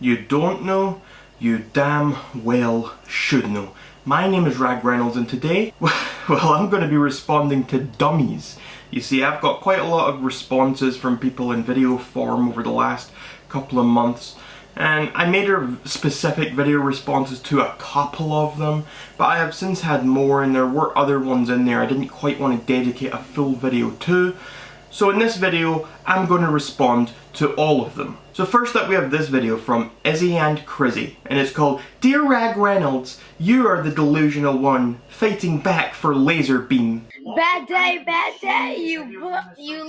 you don't know, you damn well should know. My name is Rag Reynolds and today, well, I'm going to be responding to Dummies. You see, I've got quite a lot of responses from people in video form over the last couple of months, and I made a specific video responses to a couple of them, but I have since had more and there were other ones in there I didn't quite want to dedicate a full video to. So in this video, I'm going to respond to all of them. So first up we have this video from Izzy and Crizzy, and it's called Dear Rag Reynolds, you are the delusional one, fighting back for Lazarbeam. Bad day, you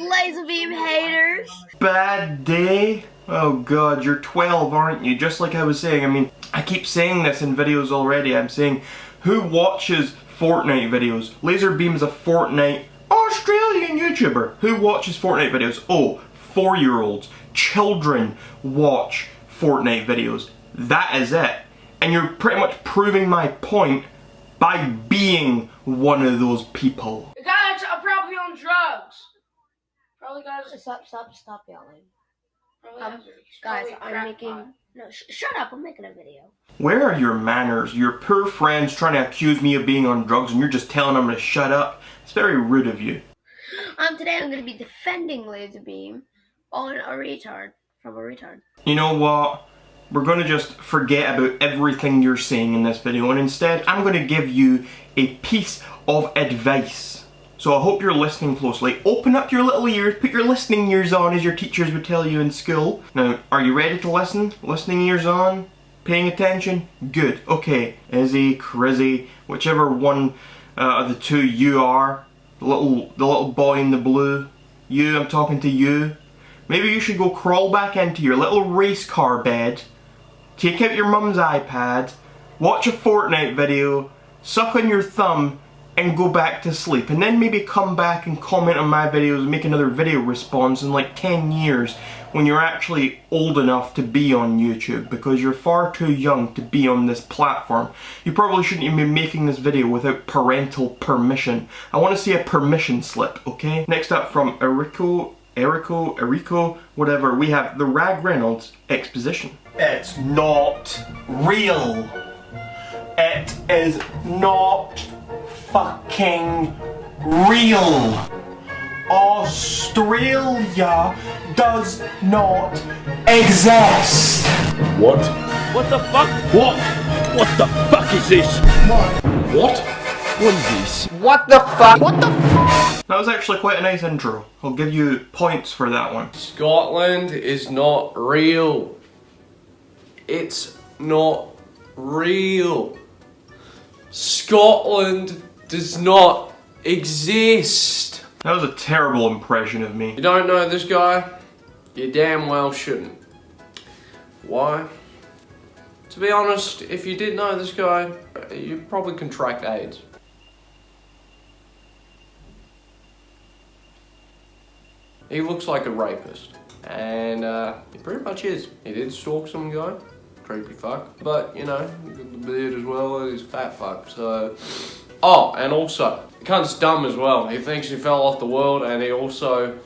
Lazarbeam haters. Bad day? Oh god, you're 12, aren't you? Just like I was saying, I mean, I keep saying this in videos already, I'm saying, who watches Fortnite videos? Lazarbeam's a Fortnite Australian YouTuber. Who watches Fortnite videos? Oh, 4-year-olds. Children watch Fortnite videos. That is it. And you're pretty much proving my point by being one of those people. Guys, I'm probably on drugs. Probably guys. Stop yelling. Guys, I'm making. No, shut up! I'm making a video. Where are your manners? Your poor friends trying to accuse me of being on drugs and you're just telling them to shut up. It's very rude of you. Today I'm going to be defending Lazarbeam on a retard. From a retard. You know what? We're going to just forget about everything you're saying in this video and instead I'm going to give you a piece of advice. So I hope you're listening closely. Open up your little ears, put your listening ears on as your teachers would tell you in school. Now, are you ready to listen? Listening ears on? Paying attention? Good. Okay. Izzy, Crizzy, whichever one of the two you are. The little boy in the blue. You, I'm talking to you. Maybe you should go crawl back into your little race car bed, take out your mum's iPad, watch a Fortnite video, suck on your thumb, and go back to sleep. And then maybe come back and comment on my videos and make another video response in like 10 years when you're actually old enough to be on YouTube, because you're far too young to be on this platform. You probably shouldn't even be making this video without parental permission. I want to see a permission slip, okay? Next up from Erika, whatever, we have the Rag Reynolds exposition. It's not real. It is not fucking real. Australia does not exist. What? What the fuck? What? What the fuck is this? What? What is this? What the fuck? What the That was actually quite a nice intro. I'll give you points for that one. Scotland is not real. It's not real. Scotland does not exist. That was a terrible impression of me. You don't know this guy? You damn well shouldn't. Why? To be honest, if you did know this guy, you'd probably contract AIDS. He looks like a rapist. And he pretty much is. He did stalk some guy. Creepy fuck. But, you know, he's got the beard as well, and he's a fat fuck, so... Oh, and also, the cunt's dumb as well. He thinks he fell off the world, and he also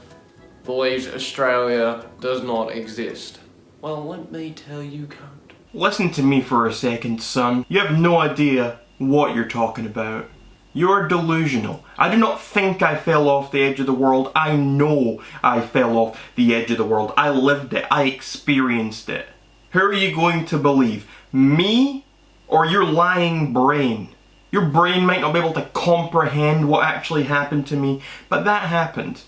believes Australia does not exist. Well, let me tell you, cunt. Listen to me for a second, son. You have no idea what you're talking about. You're delusional. I do not think I fell off the edge of the world. I know I fell off the edge of the world. I lived it. I experienced it. Who are you going to believe? Me or your lying brain? Your brain might not be able to comprehend what actually happened to me, but that happened.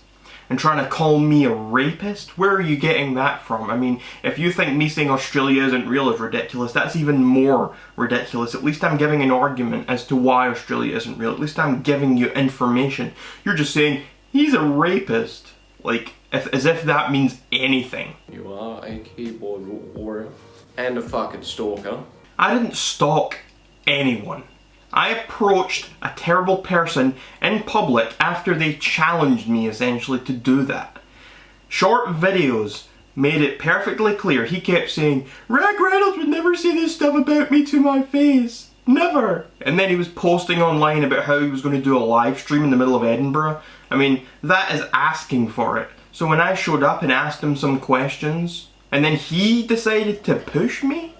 And trying to call me a rapist? Where are you getting that from? I mean, if you think me saying Australia isn't real is ridiculous, that's even more ridiculous. At least I'm giving an argument as to why Australia isn't real. At least I'm giving you information. You're just saying, he's a rapist. Like, as if that means anything. You are a keyboard warrior. And a fucking stalker. I didn't stalk anyone. I approached a terrible person in public after they challenged me, essentially, to do that. Short videos made it perfectly clear. He kept saying, Rag Reynolds would never say this stuff about me to my face. Never. And then he was posting online about how he was going to do a live stream in the middle of Edinburgh. I mean, that is asking for it. So when I showed up and asked him some questions, And then he decided to push me?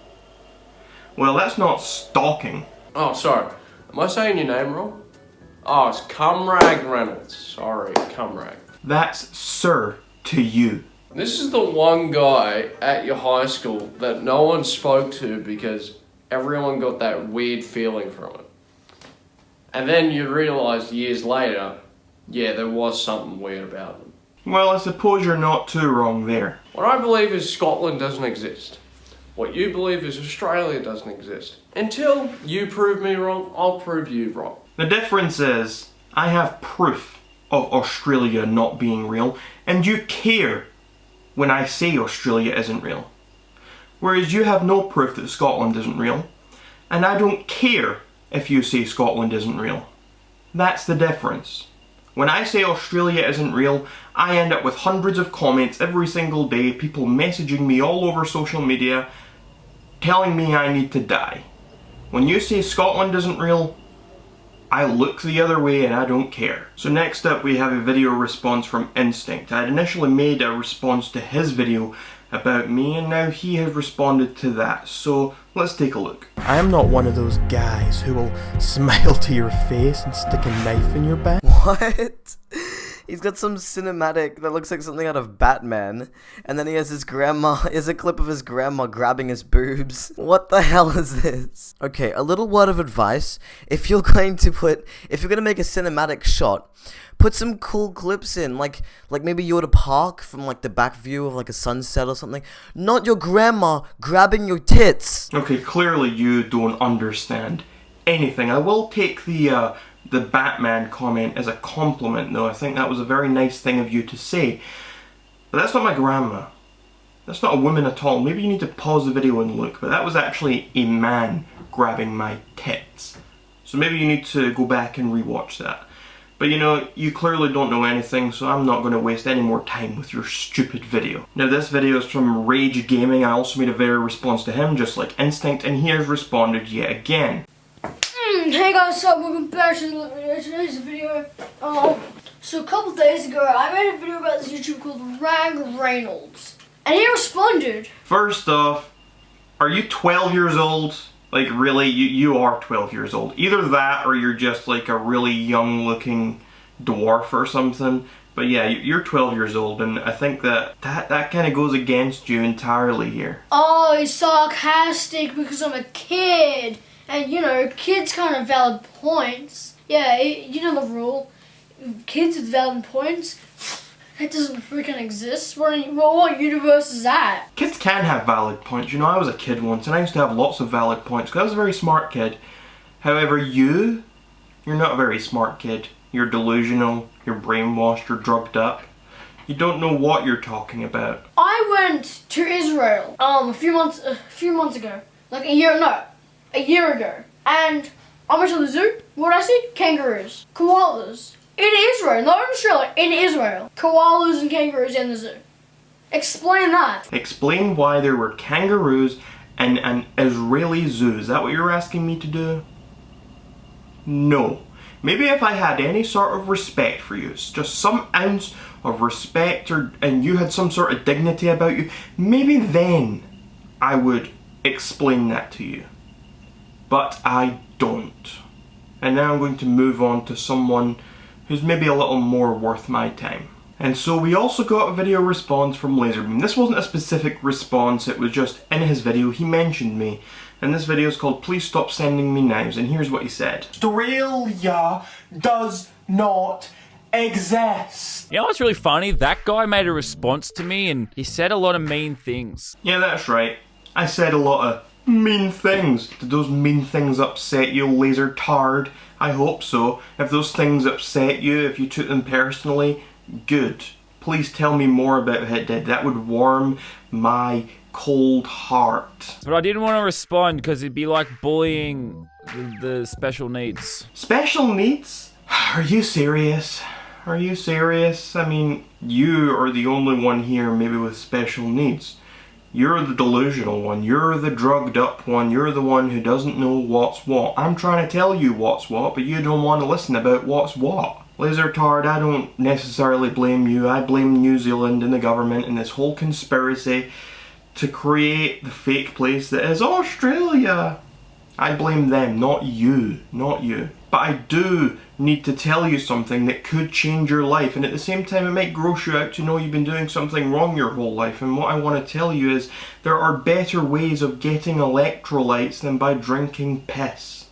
Well, that's not stalking. Oh, sorry. Am I saying your name wrong? Oh, it's Rag Reynolds. Sorry, Rag. That's sir to you. This is the one guy at your high school that no one spoke to because everyone got that weird feeling from it. And then you realise years later, yeah, there was something weird about them. Well, I suppose you're not too wrong there. What I believe is Scotland doesn't exist. What you believe is Australia doesn't exist. Until you prove me wrong, I'll prove you wrong. The difference is, I have proof of Australia not being real, and you care when I say Australia isn't real. Whereas you have no proof that Scotland isn't real, and I don't care if you say Scotland isn't real. That's the difference. When I say Australia isn't real, I end up with hundreds of comments every single day, people messaging me all over social media, telling me I need to die. When you say Scotland isn't real, I look the other way and I don't care. So next up we have a video response from Instinct. I'd initially made a response to his video about me and now he has responded to that. So let's take a look. I am not one of those guys who will smile to your face and stick a knife in your back. What? He's got some cinematic that looks like something out of Batman, and then he has his grandma, is a clip of his grandma grabbing his boobs. What the hell is this? Okay, a little word of advice. If you're going to make a cinematic shot, put some cool clips in, like maybe you're at a park from like the back view of like a sunset or something. Not your grandma grabbing your tits. Okay, clearly you don't understand anything. I will take the Batman comment as a compliment though. I think that was a very nice thing of you to say. But that's not my grandma. That's not a woman at all. Maybe you need to pause the video and look, but that was actually a man grabbing my tits. So maybe you need to go back and rewatch that. But you know, you clearly don't know anything, so I'm not going to waste any more time with your stupid video. Now this video is from Rage Gaming. I also made a video response to him, just like Instinct, and he has responded yet again. Hey guys, so welcome back to today's video. So a couple days ago, I made a video about this YouTube called Rag Reynolds, and he responded. First off, are you 12 years old? Like really, you are 12 years old. Either that or you're just like a really young looking dwarf or something. But yeah, you're 12 years old, and I think that kind of goes against you entirely here. Oh, he's sarcastic because I'm a kid. And you know, kids can't have valid points. Yeah, you know the rule. Kids with valid points, that doesn't freaking exist. What universe is that? Kids can have valid points. You know, I was a kid once and I used to have lots of valid points because I was a very smart kid. However, you're not a very smart kid. You're delusional, you're brainwashed, you're drugged up. You don't know what you're talking about. I went to Israel a few months ago. Like a year ago. And I went to the zoo. What did I see? Kangaroos. Koalas. In Israel, not in Australia, in Israel. Koalas and kangaroos in the zoo. Explain that. Explain why there were kangaroos in an Israeli zoo. Is that what you're asking me to do? No. Maybe if I had any sort of respect for you, just some ounce of respect, and you had some sort of dignity about you, maybe then I would explain that to you. But I don't. And now I'm going to move on to someone who's maybe a little more worth my time. And so we also got a video response from Lazarbeam. This wasn't a specific response, it was just in his video he mentioned me. And this video is called Please Stop Sending Me Knives, and here's what he said. Australia does not exist. You know what's really funny? That guy made a response to me and he said a lot of mean things. Yeah, that's right. I said a lot of mean things. Did those mean things upset you, laser tard? I hope so. If those things upset you, if you took them personally, good. Please tell me more about how it did. That would warm my cold heart. But I didn't want to respond because it'd be like bullying the special needs. Special needs? Are you serious? Are you serious? I mean, you are the only one here maybe with special needs. You're the delusional one, you're the drugged up one, you're the one who doesn't know what's what. I'm trying to tell you what's what, but you don't want to listen about what's what. Laser Tard, I don't necessarily blame you, I blame New Zealand and the government and this whole conspiracy to create the fake place that is Australia. I blame them, not you, not you. But I do need to tell you something that could change your life, and at the same time it might gross you out to know you've been doing something wrong your whole life. And what I want to tell you is there are better ways of getting electrolytes than by drinking piss.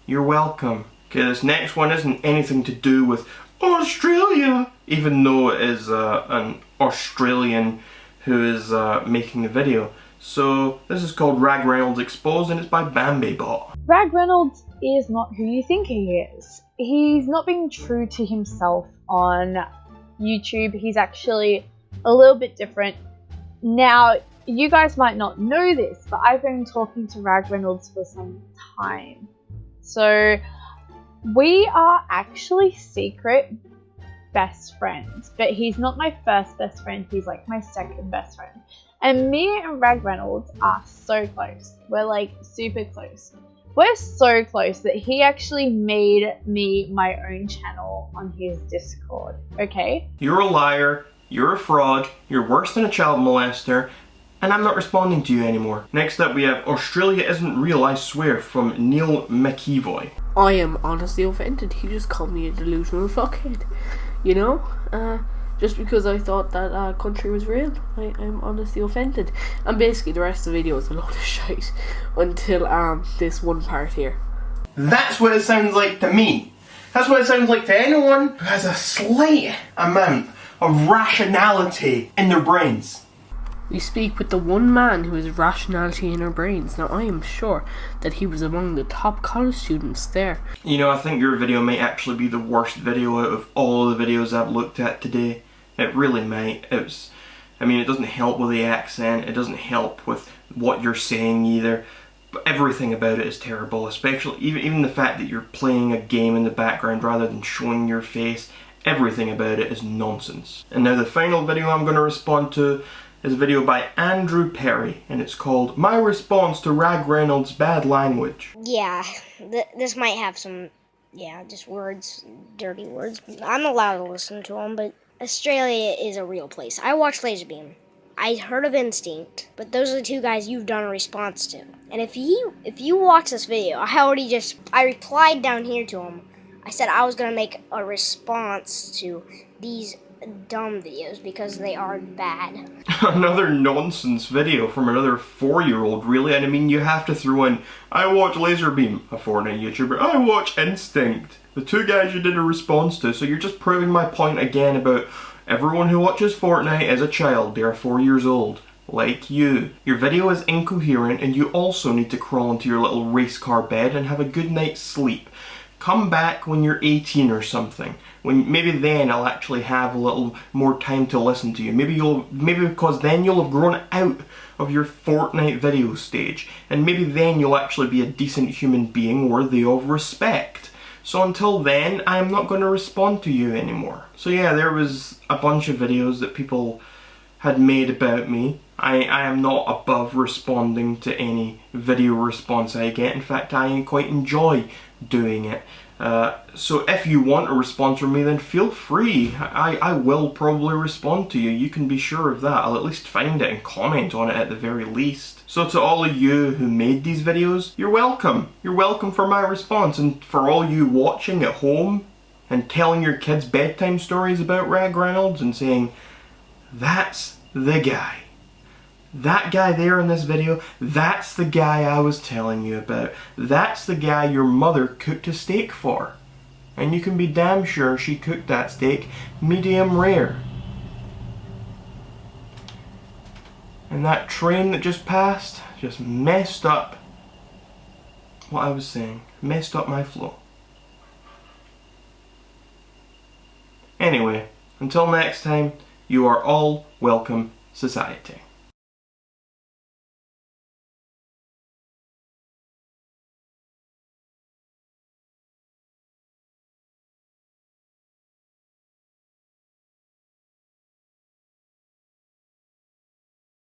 You're welcome. Okay, this next one isn't anything to do with Australia, even though it is an Australian who is making the video. So this is called Rag Reynolds Exposed, and it's by BambiBot. Rag Reynolds is not who you think he is. He's not being true to himself on YouTube. He's actually a little bit different. Now, you guys might not know this, but I've been talking to Rag Reynolds for some time. So we are actually secret best friends, but he's not my first best friend, he's like my second best friend. And me and Rag Reynolds are so close. We're like super close. We're so close that he actually made me my own channel on his Discord, okay? You're a liar, you're a fraud, you're worse than a child molester, and I'm not responding to you anymore. Next up we have Australia Isn't Real, I Swear, from Neil McEvoy. I am honestly offended. He just called me a delusional fuckhead. You know? Just because I thought that country was real. I'm honestly offended. And basically the rest of the video is a load of shite until this one part here. That's what it sounds like to me. That's what it sounds like to anyone who has a slight amount of rationality in their brains. We speak with the one man who has rationality in our brains. Now I am sure that he was among the top college students there. You know, I think your video might actually be the worst video out of all of the videos I've looked at today. It really might. I mean, it doesn't help with the accent, it doesn't help with what you're saying either. But everything about it is terrible, especially even the fact that you're playing a game in the background rather than showing your face. Everything about it is nonsense. And now the final video I'm going to respond to is a video by Andrew Perry, and it's called My Response to Rag Reynolds' Bad Language. Yeah, this might have some, just words, dirty words. I'm allowed to listen to them, but Australia is a real place. I watched Lazarbeam. I heard of Instinct, but those are the two guys you've done a response to. And if you watch this video, I replied down here to him. I said I was gonna make a response to these dumb videos because they are bad. Another nonsense video from another 4-year-old, really. And I mean, you have to throw in, I watch Lazarbeam, a Fortnite YouTuber, I watch Instinct, the two guys you did a response to. So you're just proving my point again about everyone who watches Fortnite is a child. They are 4 years old, like you. Your video is incoherent, and you also need to crawl into your little race car bed and have a good night's sleep. Come back when you're 18 or something. When maybe then I'll actually have a little more time to listen to you. Maybe because then you'll have grown out of your Fortnite video stage, and maybe then you'll actually be a decent human being worthy of respect. So until then, I am not going to respond to you anymore. So yeah, there was a bunch of videos that people had made about me. I am not above responding to any video response I get. In fact, I quite enjoy doing it. So if you want a response from me, then feel free. I will probably respond to you. You can be sure of that. I'll at least find it and comment on it at the very least. So to all of you who made these videos, you're welcome. You're welcome for my response. And for all you watching at home and telling your kids bedtime stories about Rag Reynolds and saying, that's the guy. That guy there in this video, that's the guy I was telling you about. That's the guy your mother cooked a steak for. And you can be damn sure she cooked that steak medium rare. And that train that just passed just messed up what I was saying. Messed up my flow. Anyway, until next time, you are all welcome, society.